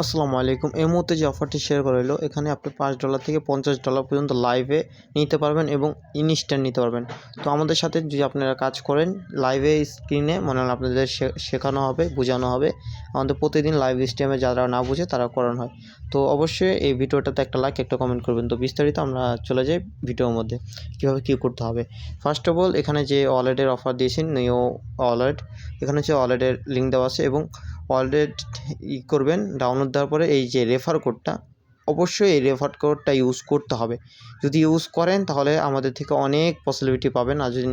আসসালামু আলাইকুম। এই মুহূর্তে যে অফারটি শেয়ার করা হলো, এখানে আপনি $5 থেকে $50 পর্যন্ত লাইভে নিতে পারবেন এবং ইনস্ট্যান্ট নিতে পারবেন। তো আমাদের সাথে যদি আপনারা কাজ করেন, লাইভে স্ক্রিনে মনে হয় আপনাদের শেখানো হবে, বোঝানো হবে। আমাদের প্রতিদিন লাইভ স্ট্রিমে যারা না বুঝে তারা করানো হয়। তো অবশ্যই এই ভিডিওটাতে একটা লাইক, একটা কমেন্ট করবেন। তো বিস্তারিত আমরা চলে যাই ভিডিওর মধ্যে, কীভাবে কী করতে হবে। ফার্স্ট অফ অল, এখানে যে ওয়ালেটের অফার দিয়েছেন, নিউ ওয়ালেট, এখানে হচ্ছে ওয়ালেটের লিঙ্ক দেওয়া আছে এবং ওয়ালেট করবেন। ডাউনলোড দেওয়ার পরে এই যে রেফার কোডটা, অবশ্যই এই রেফার কোডটা ইউজ করতে হবে। যদি ইউজ করেন তাহলে আমাদের থেকে অনেক পসিবিলিটি পাবেন, আর যদি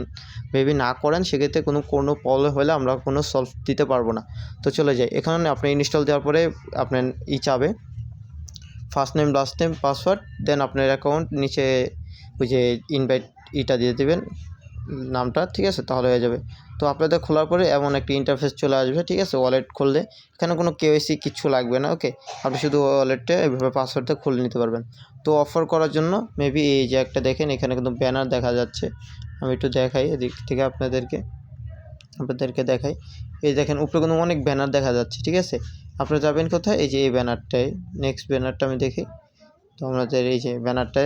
মেবি না করেন সেক্ষেত্রে কোনো প্রবলেম হলে আমরা কোনো সলভ দিতে পারবো না। তো চলে যাই, এখানে আপনি ইনস্টল দেওয়ার পরে আপনার চাবে first name, last name, password, then আপনার অ্যাকাউন্ট নিচে ওই যে ইনভাইট দিয়ে দেবেন নামটা, ঠিক আছে, তাহলে হয়ে যাবে। তো আপনাদের খোলার পরে এমন একটি ইন্টারফেস চলে আসবে, ঠিক আছে। ওয়ালেট খুললে এখানে কোনো কেওয়াইসি কিচ্ছু লাগবে না, ওকে। আপনি শুধু ওয়ালেটটা এভাবে পাসওয়ার্ডটা খুলে নিতে পারবেন। তো অফার করার জন্য মেবি এই যে একটা দেখেন, এখানে কিন্তু ব্যানার দেখা যাচ্ছে। আমি একটু দেখাই এদিক থেকে আপনাদেরকে দেখাই। এই দেখেন উপরে কিন্তু অনেক ব্যানার দেখা যাচ্ছে, ঠিক আছে। আপনারা যাবেন কোথায়? এই যে এই ব্যানারটায়, নেক্সট ব্যানারটা আমি দেখি। তো আমাদের এই যে ব্যানারটা,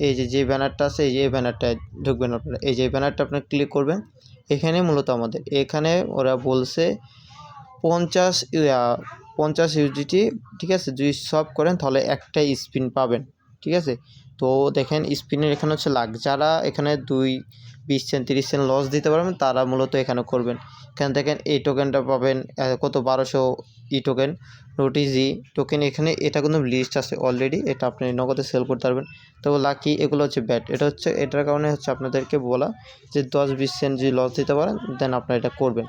এই যে ব্যানারটা আছে, এই যে এই ব্যানারটায় ঢুকবেন আপনারা। এই যে ব্যানারটা আপনারা ক্লিক করবেন। এখানে মূলত আমাদের এখানে ওরা বলছে 50 ইউজিটি, ঠিক আছে। যদি সব করেন তাহলে একটা স্পিন পাবেন, ঠিক আছে। তো দেখেন স্পিনের এখানে হচ্ছে লাখ, যারা এখানে 20 সেন্ট 30 সেন্ট লস দিতে পারবেন তারা মূলত এখানে করবেন। এখানে দেখেন এই টোকেনটা পাবেন কত, 1200 টোকেন, রোটিজি টোকেন। এখানে এটা কিন্তু লিস্ট আছে অলরেডি, এটা আপনি নগদে সেল করতে পারবেন। তো লাকি, এগুলো হচ্ছে ব্যাট। এটার কারণে হচ্ছে আপনাদেরকে বলা যে 10-20 সেন্ট যদি লস দিতে পারেন দেন আপনারা এটা করবেন,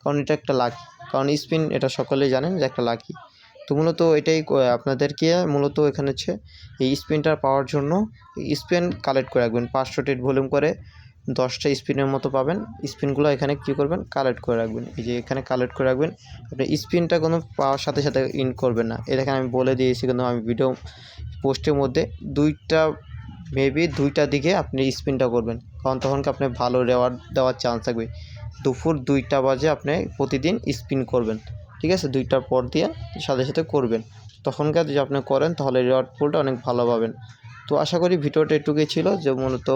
কারণ এটা একটা লাকি। কারণ স্পিন এটা সকলেই জানেন যে একটা লাকি। তো মূলত এটাই আপনাদেরকে মূলত এখানে হচ্ছে এই স্পিনটা পাওয়ার জন্য স্পিন কালেক্ট করে রাখবেন। 500 টেট ভলিউম করে 10টা স্পিনের মতো পাবেন। স্পিনগুলো এখানে কী করবেন, কালেক্ট করে রাখবেন। এই যে এখানে কালেক্ট করে রাখবেন। আপনি স্পিনটা কোনো পাওয়ার সাথে সাথে ইন করবেন না। এটা এখানে আমি বলে দিয়েছি, কিন্তু আমি ভিডিও পোস্টের মধ্যে মেবি দুইটা দিকে আপনি স্পিনটা করবেন, কারণ তখনকে আপনি ভালো রেওয়ার্ড দেওয়ার চান্স থাকবে। দুপুর 2টা বাজে আপনি প্রতিদিন স্পিন করবেন, ঠিক আছে। 2টার পর দিয়ে সাথে সাথে করবেন, তখনকার যদি আপনি করেন তাহলে রেওয়ার্ড পুলটা অনেক ভালো পাবেন। তো আশা করি ভিডিওটা এটুকুই ছিল, যে মূলত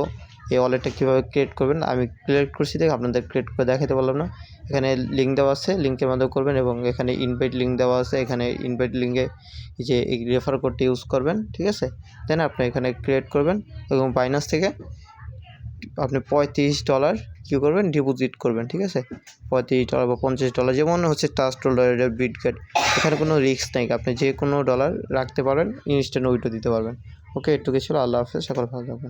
এই ওয়ালেটটা কীভাবে ক্রিয়েট করবেন। আমি ক্রিয়েট করছি দেখে আপনাদের ক্রিয়েট করে দেখাতে পারলাম না। এখানে লিঙ্ক দেওয়া আছে, লিঙ্কের মাধ্যমে করবেন এবং এখানে ইনভাইট লিঙ্ক দেওয়া আছে। এখানে ইনভাইট লিঙ্কে যে এই রেফার কোডটি ইউজ করবেন, ঠিক আছে। দেন আপনি এখানে ক্রিয়েট করবেন এবং বাইন্যান্স থেকে আপনি $35 কী করবেন, ডিপোজিট করবেন, ঠিক আছে। $35 বা $50, যেমন হচ্ছে ট্রাস্ট হোল্ডারের বিটগেট। এখানে কোনো রিস্ক নেই, আপনি যে কোনো ডলার রাখতে পারবেন, ইনস্ট্যান্ট উইথড্র দিতে পারবেন। ওকে, এটুকুই ছিল। আল্লাহ হাফেজ, সকলে ভালো থাকবেন।